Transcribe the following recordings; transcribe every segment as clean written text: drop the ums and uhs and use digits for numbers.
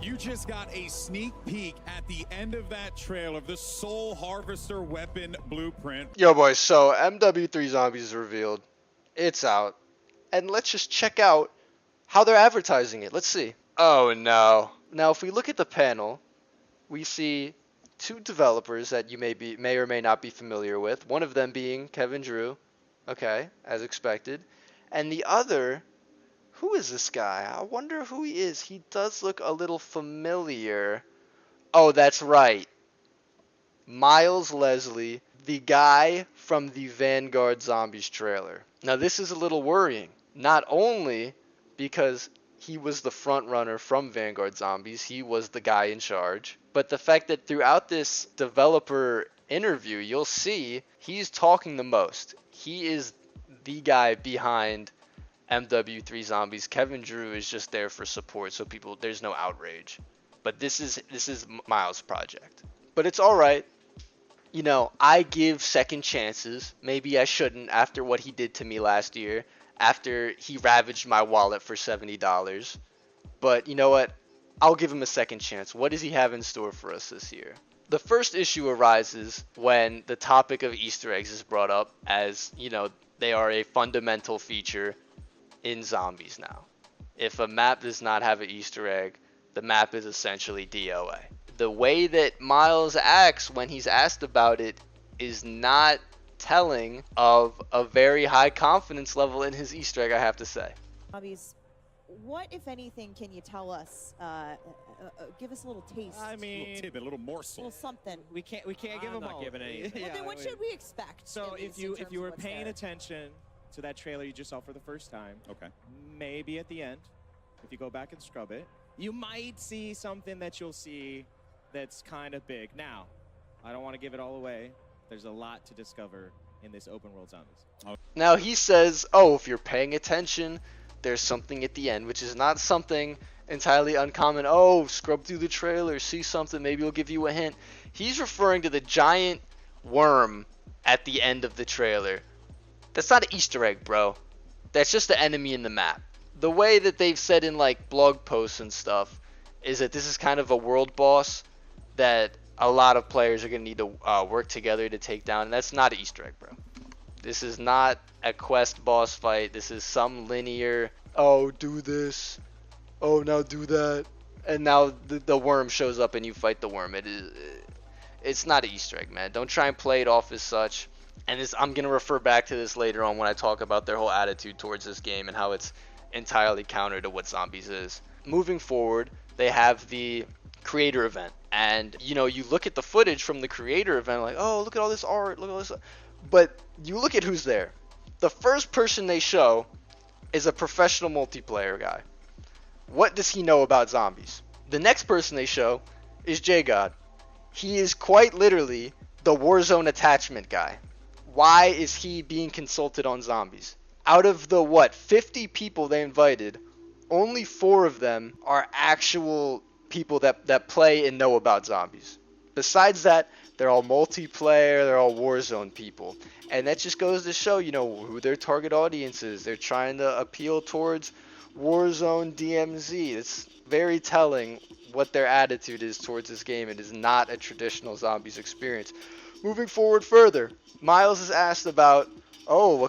You just got a sneak peek at the end of that trailer of the Soul Harvester weapon blueprint. Yo, boys, so MW3 Zombies is revealed. It's out. And let's just check out how they're advertising it. Let's see. Oh, no. Now, if we look at the panel, we see two developers that you may or may not be familiar with. One of them being Kevin Drew. Okay, as expected. And the other... Who is this guy? I wonder who he is. He does look a little familiar. Oh, that's right. Miles Leslie, the guy from the Vanguard Zombies trailer. Now, this is a little worrying. Not only because he was the front runner from Vanguard Zombies, he was the guy in charge, but the fact that throughout this developer interview, you'll see he's talking the most. He is the guy behind MW3 Zombies. Kevin Drew is just there for support, so there's no outrage. But this is Miles' project. But it's all right. You know, I give second chances. Maybe I shouldn't after what he did to me last year, after he ravaged my wallet for $70. But you know what? I'll give him a second chance. What does he have in store for us this year? The first issue arises when the topic of Easter eggs is brought up, as, you know, they are a fundamental feature in zombies now. If a map does not have an Easter egg, the map is essentially DOA. The way that Miles acts when he's asked about it is not telling of a very high confidence level in his Easter egg, I have to say. Zombies, what, if anything, can you tell us? Give us a little taste. I mean, a little tidbit, a little morsel. A little something. We can't give them all. Giving anything. Well, then what should we expect? So at if least in terms you of were what's paying there? attention to that trailer you just saw for the first time, Okay. maybe at the end, if you go back and scrub it, you might see something that you'll see that's kind of big. Now, I don't want to give it all away. There's a lot to discover in this open world zombies. Now he says, oh, if you're paying attention, there's something at the end, which is not something entirely uncommon. Oh, scrub through the trailer, see something, maybe it'll give you a hint. He's referring to the giant worm at the end of the trailer. That's not an Easter egg, bro. That's just the enemy in the map. The way that they've said in like blog posts and stuff is that this is kind of a world boss that a lot of players are going to need to work together to take down, and that's not an Easter egg, bro. This is not a quest boss fight. This is some linear, oh, do this, oh, now do that, and now the worm shows up and you fight the worm. It's not an Easter egg, man. Don't try and play it off as such. And I'm going to refer back to this later on when I talk about their whole attitude towards this game and how it's entirely counter to what Zombies is. Moving forward, they have the creator event. And, you know, you look at the footage from the creator event, like, oh, look at all this art, look at all this. But you look at who's there. The first person they show is a professional multiplayer guy. What does he know about zombies? The next person they show is J-God. He is quite literally the Warzone attachment guy. Why is he being consulted on zombies? Out of the, 50 people they invited, only 4 of them are actual people that play and know about zombies. Besides that, they're all multiplayer, they're all Warzone people. And that just goes to show, you know, who their target audience is. They're trying to appeal towards Warzone DMZ. It's very telling what their attitude is towards this game. It is not a traditional zombies experience. Moving forward further, Miles is asked about, oh, we're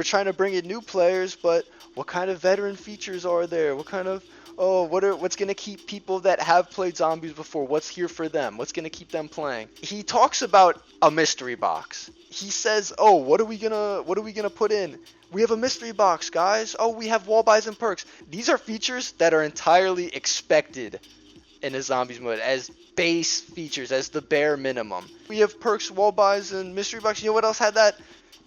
trying to bring in new players, but what kind of veteran features are there? What kind of, what's going to keep people that have played zombies before? What's here for them? What's going to keep them playing? He talks about a mystery box. He says, oh, what are we going to put in? We have a mystery box, guys. Oh, we have wall buys and perks. These are features that are entirely expected in a zombies mode as base features, as the bare minimum. We have perks, wall buys, and mystery box. You know what else had that?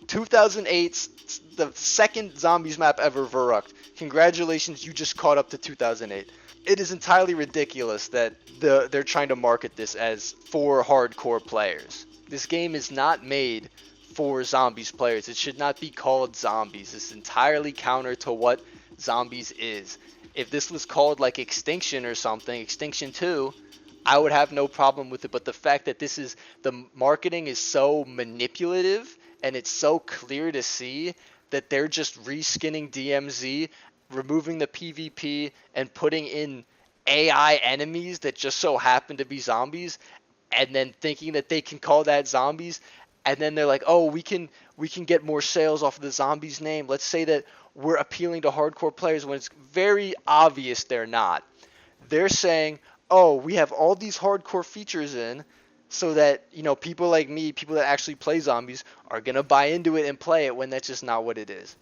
2008's the second zombies map ever, Verrucht. Congratulations, you just caught up to 2008. It is entirely ridiculous that they're trying to market this as for hardcore players. This game is not made for zombies players. It should not be called zombies. It's entirely counter to what zombies is. If this was called like Extinction or something, Extinction 2, I would have no problem with it. But the fact that the marketing is so manipulative and it's so clear to see that they're just reskinning DMZ, removing the PvP, and putting in AI enemies that just so happen to be zombies, and then thinking that they can call that zombies, and then they're like, oh, we can get more sales off of the zombies name. Let's say that we're appealing to hardcore players when it's very obvious they're not. They're saying, oh, we have all these hardcore features in so that, people like me, people that actually play zombies, are going to buy into it and play it, when that's just not what it is.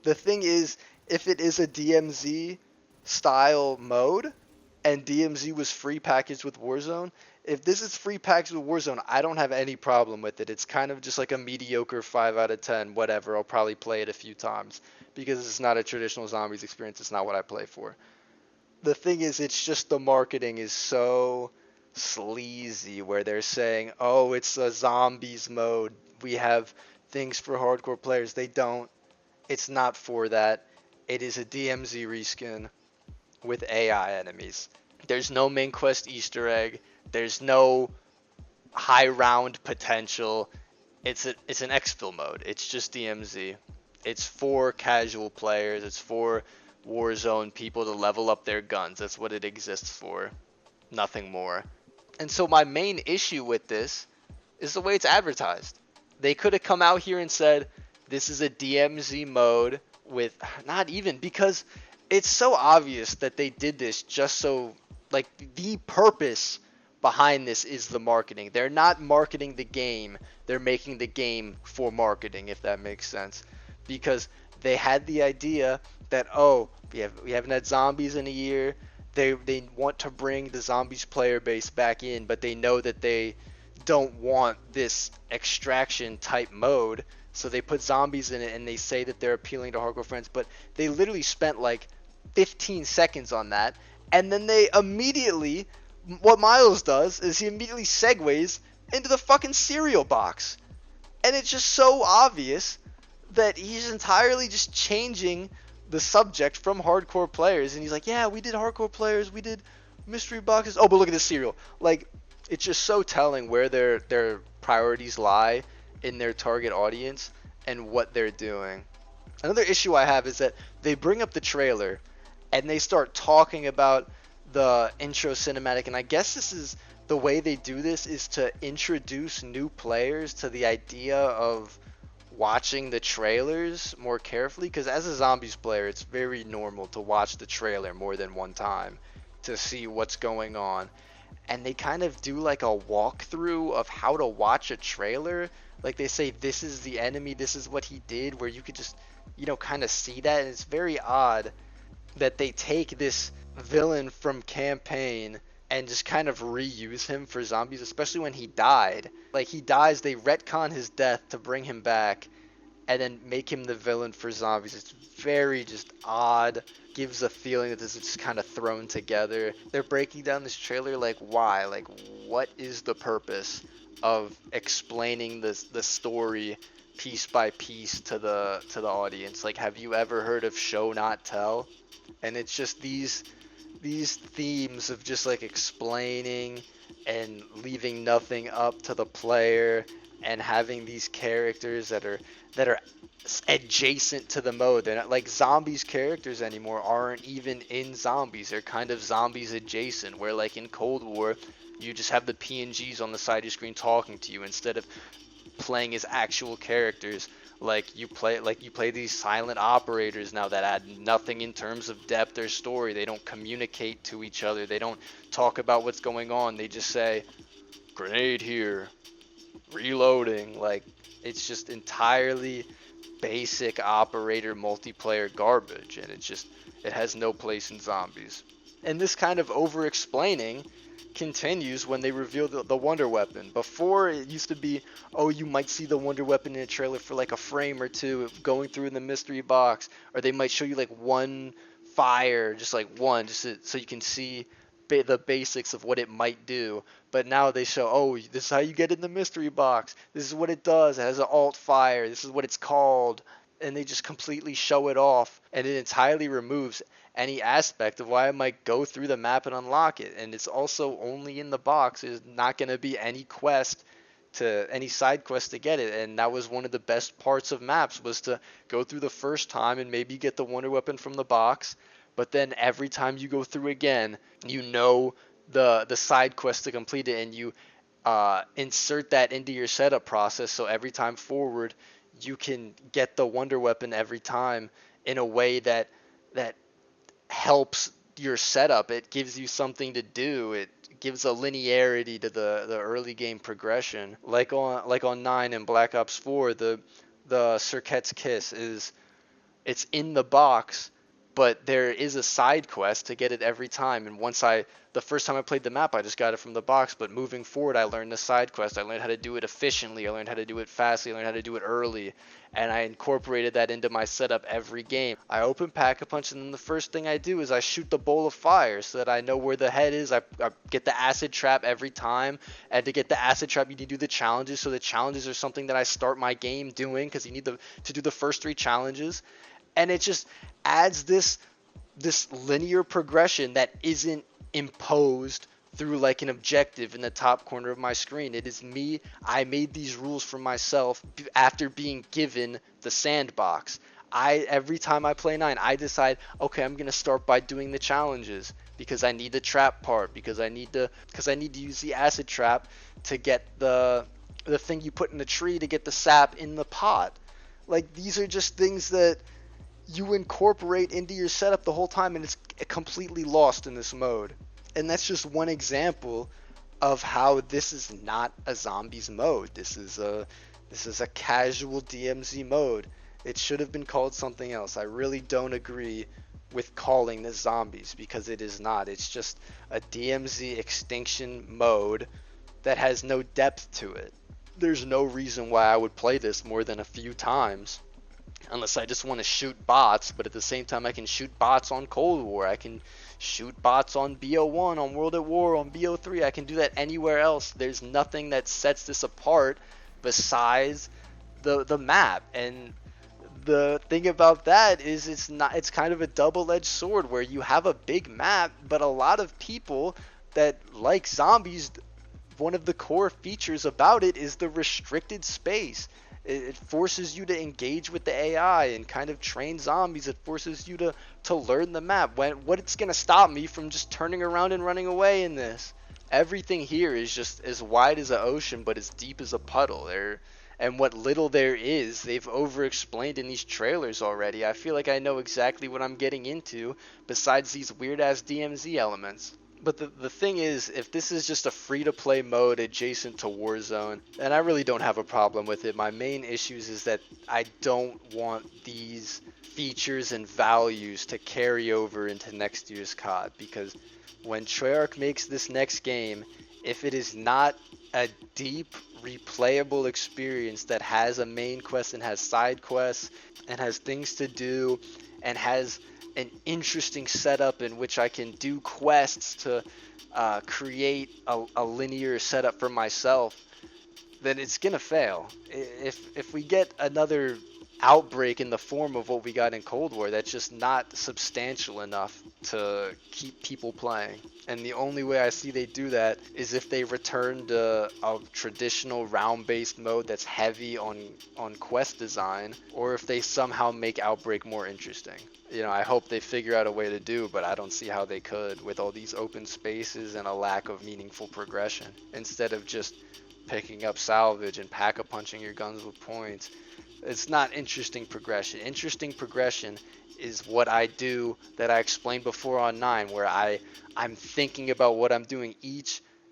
The thing is, if it is a DMZ style mode and DMZ was free packaged with Warzone, if this is free packaged with Warzone, I don't have any problem with it. It's kind of just like a mediocre 5 out of 10, whatever. I'll probably play it a few times because it's not a traditional zombies experience. It's not what I play for. The thing is, it's just the marketing is so sleazy, where they're saying, oh, it's a zombies mode. We have things for hardcore players. They don't. It's not for that. It is a DMZ reskin with AI enemies. There's no main quest Easter egg. There's no high round potential. It's an exfil mode. It's just DMZ. It's for casual players. It's for Warzone people to level up their guns. That's what it exists for. Nothing more. And so my main issue with this is the way it's advertised. They could have come out here and said, this is a DMZ mode with, not even, because it's so obvious that they did this just so, like, the purpose behind this is the marketing. They're not marketing the game. They're making the game for marketing, if that makes sense. Because they had the idea that, oh, we haven't had zombies in a year. They want to bring the zombies player base back in, but they know that they don't want this extraction type mode. So they put zombies in it, and they say that they're appealing to hardcore friends, but they literally spent like 15 seconds on that, and then they immediately, what Miles does is he immediately segues into the fucking cereal box. And it's just so obvious that he's entirely just changing the subject from hardcore players. And he's like, yeah, we did hardcore players, we did mystery boxes. Oh, but look at this cereal. Like, it's just so telling where their priorities lie in their target audience and what they're doing. Another issue I have is that they bring up the trailer and they start talking about the intro cinematic, and I guess this is the way they do this, is to introduce new players to the idea of watching the trailers more carefully, because as a zombies player, it's very normal to watch the trailer more than one time to see what's going on. And they kind of do like a walkthrough of how to watch a trailer. Like they say, this is the enemy, this is what he did, where you could just, kind of see that. And it's very odd that they take this villain from campaign and just kind of reuse him for zombies, especially when he died. Like, he dies, they retcon his death to bring him back and then make him the villain for zombies. It's very just odd. Gives a feeling that this is just kind of thrown together. They're breaking down this trailer, like, why? Like, what is the purpose of explaining the story piece by piece to the audience? Like, have you ever heard of show not tell? And it's just these themes of just like explaining and leaving nothing up to the player, and having these characters that are adjacent to the mode. They're not like zombies characters anymore, aren't even in zombies. They're kind of zombies adjacent, where like in Cold War you just have the PNGs on the side of your screen talking to you instead of playing as actual characters. Like you play these silent operators now that add nothing in terms of depth or story. They don't communicate to each other. They don't talk about what's going on. They just say, grenade here, reloading. Like, it's just entirely basic operator multiplayer garbage, and it has no place in zombies. And this kind of over explaining continues when they reveal the wonder weapon. Before, it used to be, oh, you might see the wonder weapon in a trailer for like a frame or two going through in the mystery box, or they might show you like one fire, just like one, so you can see the basics of what it might do. But now they show, oh, this is how you get in the mystery box, this is what it does, it has an alt fire, this is what it's called. And they just completely show it off, and it entirely removes any aspect of why I might go through the map and unlock it. And it's also only in the box. There's not going to be any side quest to get it. And that was one of the best parts of maps, was to go through the first time and maybe get the wonder weapon from the box, but then every time you go through again, you know the side quest to complete it, and you insert that into your setup process. So every time forward, you can get the wonder weapon every time in a way that helps your setup. It gives you something to do. It gives a linearity to the early game progression. Like on 9 and Black Ops 4, the Circuit's Kiss it's in the box, but there is a side quest to get it every time. And the first time I played the map, I just got it from the box. But moving forward, I learned the side quest. I learned how to do it efficiently. I learned how to do it fastly. I learned how to do it early. And I incorporated that into my setup every game. I open Pack-a-Punch, and then the first thing I do is I shoot the bowl of fire so that I know where the head is. I get the acid trap every time. And to get the acid trap, you need to do the challenges. So the challenges are something that I start my game doing, because you need to do the first 3 challenges. And it just adds this linear progression that isn't imposed through like an objective in the top corner of my screen. It is me. I made these rules for myself after being given the sandbox. Every time I play 9, I decide, okay, I'm gonna start by doing the challenges because I need the trap part, because I need to use the acid trap to get the thing you put in the tree to get the sap in the pot. Like, these are just things that you incorporate into your setup the whole time, and it's completely lost in this mode. And that's just one example of how this is not a zombies mode. This is a casual DMZ mode. It should have been called something else. I really don't agree with calling this zombies, because it is not. It's just a DMZ extinction mode that has no depth to it. There's no reason why I would play this more than a few times. Unless I just want to shoot bots, but at the same time I can shoot bots on Cold War, I can shoot bots on BO1, on World at War, on BO3, I can do that anywhere else. There's nothing that sets this apart besides the map. And the thing about that is it's kind of a double-edged sword, where you have a big map, but a lot of people that like zombies, one of the core features about it is the restricted space. It forces you to engage with the AI and kind of train zombies. It forces you to learn the map. What's going to stop me from just turning around and running away in this? Everything here is just as wide as an ocean, but as deep as a puddle. And what little there is, they've over-explained in these trailers already. I feel like I know exactly what I'm getting into, besides these weird-ass DMZ elements. But the thing is, if this is just a free-to-play mode adjacent to Warzone, then I really don't have a problem with it. My main issues is that I don't want these features and values to carry over into next year's COD, because when Treyarch makes this next game, if it is not a deep, replayable experience that has a main quest and has side quests and has things to do and has an interesting setup in which I can do quests to create a linear setup for myself, then it's gonna fail. If we get another outbreak in the form of what we got in Cold War, that's just not substantial enough to keep people playing. And the only way I see they do that is if they return to a traditional round-based mode that's heavy on quest design, or if they somehow make Outbreak more interesting. You know, I hope they figure out a way to do, but I don't see how they could with all these open spaces and a lack of meaningful progression. Instead of just picking up salvage and pack-a-punching your guns with points, it's not interesting progression. Interesting progression is what I do that I explained before on 9, where I'm thinking about what I'm doing.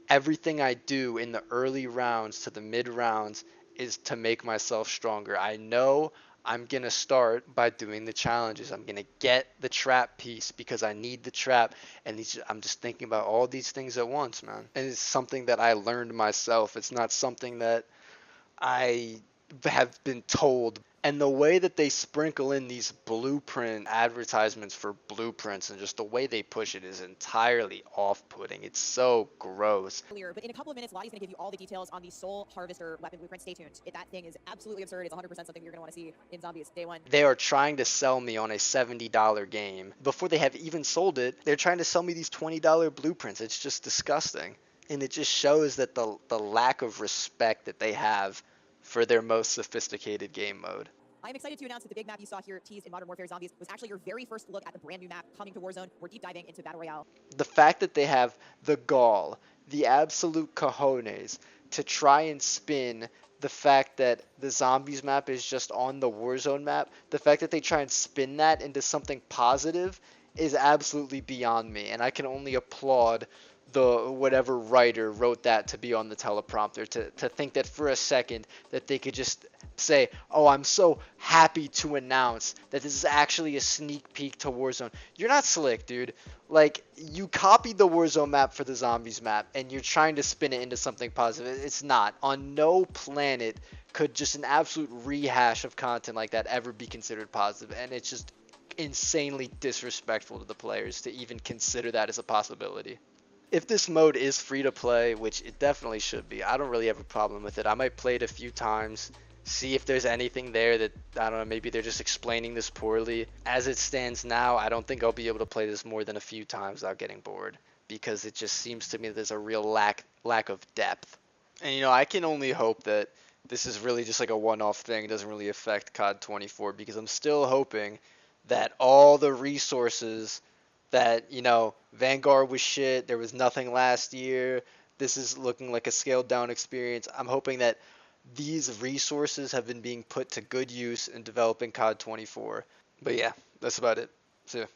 Everything I do in the early rounds to the mid rounds is to make myself stronger. I know I'm going to start by doing the challenges. I'm going to get the trap piece because I need the trap. And I'm just thinking about all these things at once, man. And it's something that I learned myself. It's not something that I have been told. And the way that they sprinkle in these blueprint advertisements for blueprints and just the way they push it is entirely off-putting. It's so gross. But in a couple of minutes, Lottie's going to give you all the details on the Soul Harvester weapon blueprint. Stay tuned. That thing is absolutely absurd. It's 100% something you're going to want to see in Zombies Day 1. They are trying to sell me on a $70 game. Before they have even sold it, they're trying to sell me these $20 blueprints. It's just disgusting. And it just shows that the lack of respect that they have for their most sophisticated game mode. I'm excited to announce that the big map you saw here teased in Modern Warfare Zombies was actually your very first look at the brand new map coming to Warzone. We're deep diving into Battle Royale. The fact that they have the gall, the absolute cojones to try and spin the fact that the Zombies map is just on the Warzone map, the fact that they try and spin that into something positive is absolutely beyond me, and I can only applaud the whatever writer wrote that to be on the teleprompter, to think that for a second that they could just say, oh, I'm so happy to announce that this is actually a sneak peek to Warzone. You're not slick, dude. Like, you copied the Warzone map for the Zombies map, and you're trying to spin it into something positive. It's not. On no planet could just an absolute rehash of content like that ever be considered positive, and it's just insanely disrespectful to the players to even consider that as a possibility. If this mode is free to play, which it definitely should be, I don't really have a problem with it. I might play it a few times, see if there's anything there that, I don't know, maybe they're just explaining this poorly. As it stands now, I don't think I'll be able to play this more than a few times without getting bored, because it just seems to me that there's a real lack of depth. And, you know, I can only hope that this is really just like a one-off thing. It doesn't really affect COD 24, because I'm still hoping that all the resources that, you know, Vanguard was shit, there was nothing last year, this is looking like a scaled down experience. I'm hoping that these resources have been being put to good use in developing COD 24. But yeah, that's about it. See ya.